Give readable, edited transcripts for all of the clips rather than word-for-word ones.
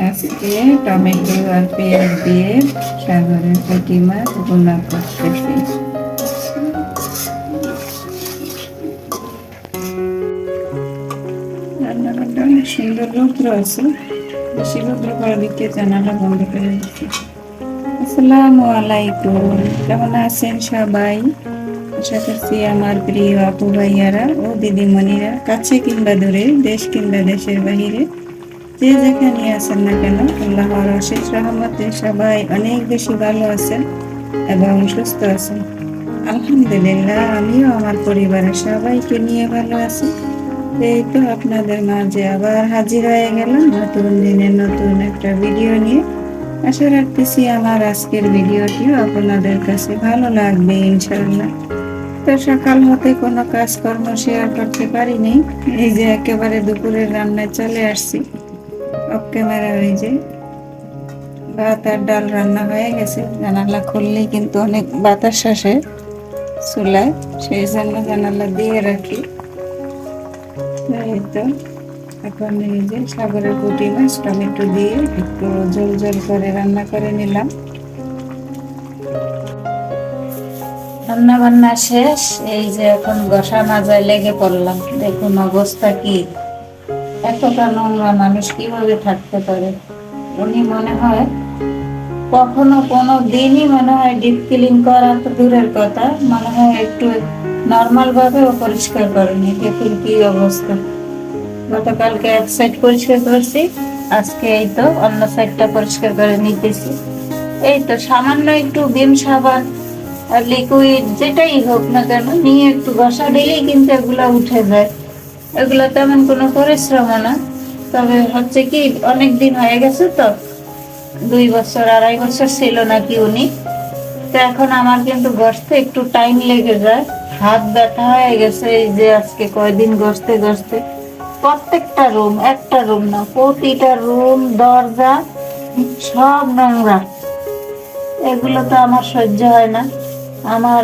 আজকে টমেটো আর পেঁয়াজ দিয়ে সাগরের পুঁটি মাছ ভুনা করতেছি। রান্নাঘরটা অনেক সুন্দর রৌদ্র আছে, বেশি রৌদ্র করা দিকে জানালা বন্ধ করে দিচ্ছি। আসসালামু আলাইকুম, কেমন আছেন সবাই? আশা করছি আমার প্রিয় আপু ভাইয়ারা ও দিদিমণিরা কাছে কিংবা দূরে, দেশ কিংবা দেশের বাহিরে, যে যেখানে আছেন না কেন, আল্লাহর অশেষ রহমতে সবাই অনেক বেশি ভালো আছেন এবং সুস্থ আছেন। আলহামদুলিল্লাহ, আমিও আমার পরিবারের সবাইকে নিয়ে ভালো আছি। এই তো আপনাদের মাঝে আবার হাজির হয়ে গেলাম নতুন দিনের নতুন একটা ভিডিও নিয়ে। আশা রাখতেছি আমার আজকের ভিডিওটিও আপনাদের কাছে ভালো লাগবে ইনশাআল্লাহ। তো সকাল হতে কোনো কাজকর্ম শেয়ার করতে পারিনি, এই যে একেবারে দুপুরের রান্নায় চলে আসছি। অফ ক্যামেরা ওই যে ভাত আর ডাল রান্না হয়ে গেছে, জানালা খুললেই কিন্তু অনেক বাতাস আসে চুলায়, সেই জন্য জানালা দিয়ে রাখি। এই তো এখন এই যে সাগরের পুঁটি মাছ টমেটো দিয়ে একটু ঝোল ঝোল করে রান্না করে নিলাম। রান্না বান্না শেষ, এই যে এখন গোসা মাজায় লেগে পড়লাম। দেখুন অবস্থা কি, এতটা নোংরা মানুষ কিভাবে থাকতে পারে। উনি মনে হয় কখনো কোনো দিনই মনে হয় ডিপ ক্লিন করা তো দূরের কথা, মনে হয় একটু নর্মাল ভাবে ও পরিষ্কার করেনি। দেখুন কি অবস্থা। গতকালকে এক সাইড পরিষ্কার করছি, আজকে এই তো অন্য সাইডটা পরিষ্কার করে নিতেছি। এই তো সামান্য একটু ভিম সাবান আর লিকুইড যেটাই হোক না কেন নিয়ে একটু ঘষা দিলেই কিন্তু এগুলা উঠে যায়। এগুলা তেমন কোনো পরিশ্রম না, তবে হচ্ছে কি অনেক দিন হয়ে গেছে তো, 2 বছর 2.5 বছর ছিল নাকি উনি। তো এখন আমার কিন্তু ঘষতে একটু টাইম লেগে যায়, হাত ব্যথা হয়ে গেছে। এই যে আজকে কয়দিন ঘষতে ঘষতে প্রত্যেকটা রুম, একটা রুম না প্রতিটা রুম দরজা সব নোংরা। এগুলো তো আমার সহ্য হয় না। আমার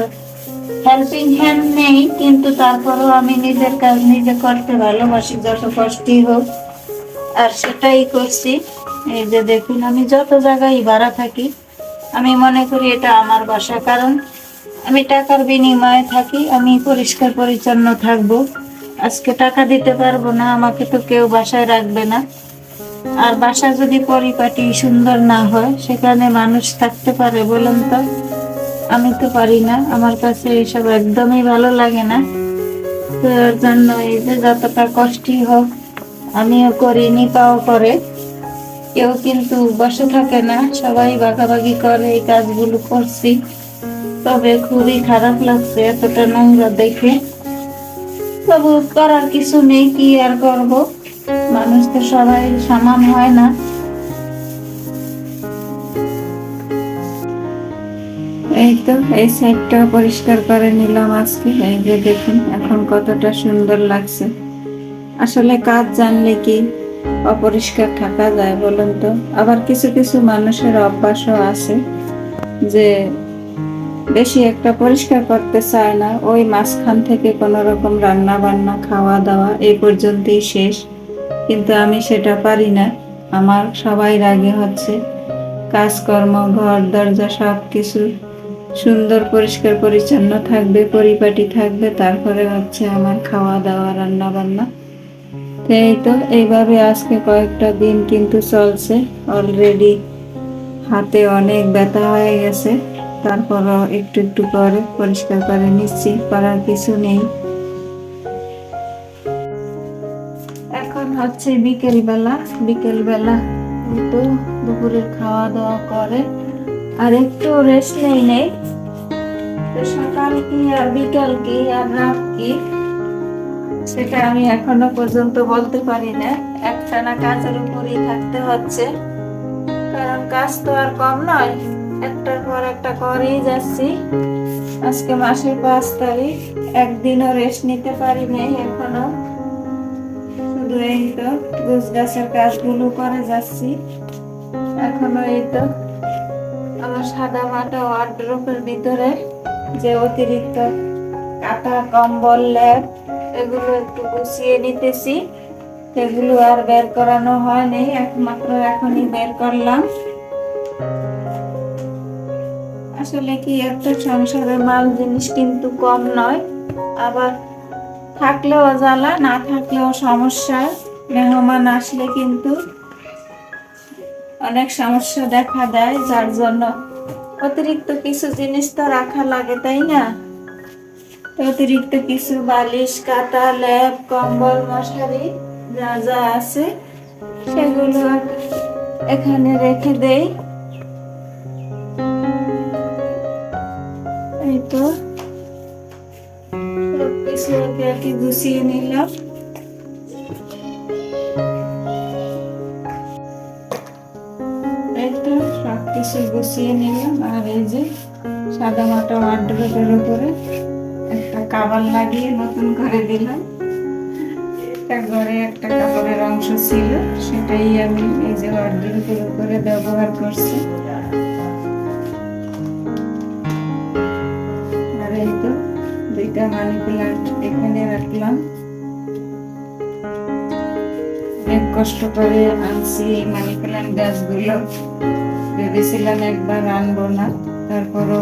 হেল্পিং হ্যান্ড নেই, কিন্তু তারপরেও আমি নিজের কাজ নিজে করতে ভালোবাসি, যত কষ্টই হোক, আর সেটাই করছি। এই যে দেখুন, আমি যত জায়গায় ভাড়া থাকি আমি মনে করি এটা আমার বাসা, কারণ আমি টাকার বিনিময়ে থাকি, আমি পরিষ্কার পরিচ্ছন্ন থাকবো। আজকে টাকা দিতে পারবো না, আমাকে তো কেউ বাসায় রাখবে না। আর বাসা যদি পরিপাটি সুন্দর না হয় সেখানে মানুষ থাকতে পারে বলুন তো? আমি তো পারি না, আমার কাছে এইসব একদমই ভালো লাগে না। তো এর জন্য এই যে যতটা কষ্টই হোক আমিও করি, নিপাও করে। কেউ কিন্তু বসে থাকে না, সবাই ভাগাভাগি করে এই কাজগুলো করছি। তবে খুবই খারাপ লাগছে এতটা নোংরা দেখে। তবু করার কিছু নেই, কি আর করব, মানুষ তো সবাই সমান হয় না। এই তো এই সাইডটা পরিষ্কার করে নিলাম আজকে। এই যে দেখুন এখন কতটা সুন্দর লাগছে। আসলে কাজ জানলে কি অপরিষ্কার থাকা যায় বলুন তো? আবার কিছু কিছু মানুষের অভ্যাসও আছে যে বেশি একটা পরিষ্কার করতে চায় না, ওই মাঝখান থেকে কোনো রকম রান্না বান্না খাওয়া দাওয়া এই পর্যন্তই শেষ। কিন্তু আমি সেটা পারি না। আমার সবাই আগে হচ্ছে কাজকর্ম, ঘর দরজা সব কিছু সুন্দর পরিষ্কার পরিচ্ছন্ন থাকবে, পরিপাটি থাকবে, তারপরে হচ্ছে আমার খাওয়া দাওয়া রান্না বান্না। এই তো এইভাবে আজকে কয়েকটা দিন কিন্তু চলছে। অলরেডি হাতে অনেক ব্যথা হয়ে গেছে, তারপরও একটু একটু করে পরিষ্কার করে নিচ্ছি, করার কিছু নেই। এখন হচ্ছে বিকেল বেলা তো দুপুরের খাওয়া দাওয়া করে আর একটু রেস্ট নেই। তো সকাল কি আর বিকাল কি আর রাত কি সেটা আমি এখনো পর্যন্ত বলতে পারি না। একটানা কাজের উপরই থাকতে হচ্ছে, কারণ কাজ তো আর কম নয়, একটার পর একটা করেই যাচ্ছি। আজকে মাসের 5 তারিখ, একদিনও রেস্ট নিতে পারি নাই এখনো। শুধু এই তো গোছ গাছের কাজগুলো করে যাচ্ছি এখনো। এই তো আমার সাদা মাটা ওয়ার্ড্রোবের ভিতরে যে অতিরিক্ত কাঁথা কম্বল ল্যাপ এগুলো একটু গুছিয়ে নিতেছি। এগুলো আর বের করানো হয়নি, একমাত্র এখনই বের করলাম। আসলে কি, একটা সংসারের মাল জিনিস কিন্তু কম নয়, আবার থাকলেও জ্বালা, না থাকলেও সমস্যা। মেহমান আসলে কিন্তু অনেক সমস্যা দেখা দেয়, যার জন্য অতিরিক্ত কিছু জিনিস তো রাখা লাগে, তাই না? অতিরিক্ত কিছু বালিশ, কাঁথা, লেপ, কম্বল, মশারি যা যা আছে সেগুলো এখানে রেখে দেই। এই তো সবকিছু একে গুছিয়ে নিলাম। এই তো সবকিছু গুছিয়ে নিলাম। আর এই যে সাদা মাটা ওয়ার্ড্রোবের উপরে একটা কভার লাগিয়ে নতুন করে দিলাম। একটা ঘরে একটা কাপড়ের অংশ ছিল, সেটাই আমি এই যে ওয়ার্ড্রোবের উপরে ব্যবহার করছি। আর এই তো দুইটা মানি প্লান্ট এখানে রাখলাম। অনেক কষ্ট করে আনছি এই মানি প্লান্ট গাছগুলো। ভেবেছিলাম একবার আনবো না, তারপরও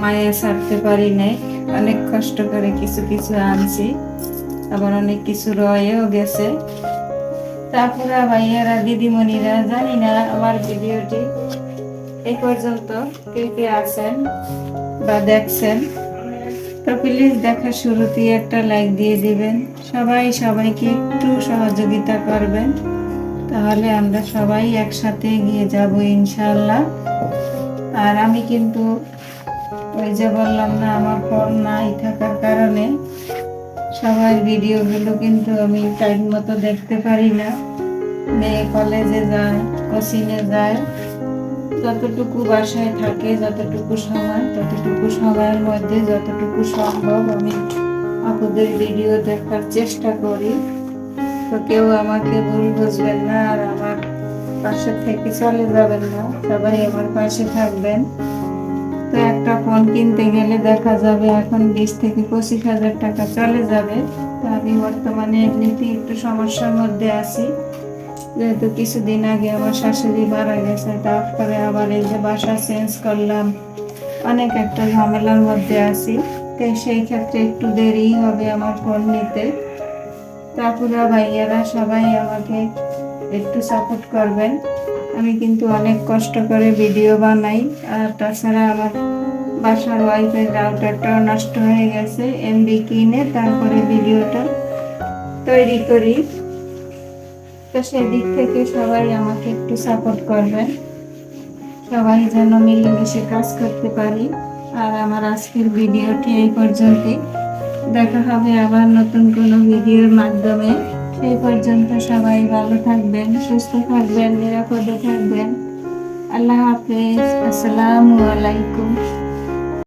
মায়া ছাড়তে পারি নাই। অনেক কষ্ট করে কিছু কিছু আনছি, আবার অনেক কিছু রয়েও গেছে। তারপরে ভাইয়ারা, দিদিমণিরা, জানি না আমার ভিডিওটি এই পর্যন্ত কে কে আছেন বা দেখছেন, তো প্লিজ দেখা শুরুতেই একটা লাইক দিয়ে দিবেন। সবাই সবাইকে একটু সহযোগিতা করবেন, তাহলে আমরা সবাই একসাথে এগিয়ে যাব ইনশাআল্লাহ। আর আমি কিন্তু ওই যে বললাম না, আমার ফোন নাই থাকার কারণে সবার ভিডিওগুলো কিন্তু আমি টাইম মতো দেখতে পারি না। মেয়ে কলেজে যায়, কোচিংয়ে যায়, যতটুকু বাসায় থাকে, যতটুকু সময়, ততটুকু সময়ের মধ্যে যতটুকু সম্ভব আমি আপুদের ভিডিও দেখার চেষ্টা করি। তো কেউ আমাকে ভুল বুঝবেন না, আর আমার পাশে থেকে চলে যাবেন না, সবাই আমার পাশে থাকবেন। তো একটা ফোন কিনতে গেলে দেখা যাবে এখন 20,000 থেকে 25,000 টাকা চলে যাবে। তো আমি বর্তমানে এমনিতেই একটু সমস্যার মধ্যে আছি, যেহেতু কিছুদিন আগে আমার শাশুড়ি মারা গেছে, তারপরে আবার এই যে বাসা চেঞ্জ করলাম, অনেক একটা ঝামেলার মধ্যে আছি। তো সেই ক্ষেত্রে একটু দেরি হবে আমার ফোন নিতে। তারপরে ভাইয়ারা সবাই আমাকে একটু সাপোর্ট করবেন। আমি কিন্তু অনেক কষ্ট করে ভিডিও বানাই, আর তাছাড়া আমার বাসার ওয়াইফাই রাউটারটাও নষ্ট হয়ে গেছে, এমবি কিনে তারপরে ভিডিওটা তৈরি করি। তো সেদিক থেকে সবাই আমাকে একটু সাপোর্ট করবেন, সবাই যেন মিলেমিশে কাজ করতে পারি। আর আমার আজকের ভিডিওটি এই পর্যন্তই। দেখা হবে আবার নতুন কোনো ভিডিওর মাধ্যমে। সেই পর্যন্ত সবাই ভালো থাকবেন, সুস্থ থাকবেন, নিরাপদে থাকবেন। আল্লাহ হাফেজ। আসসালামু আলাইকুম।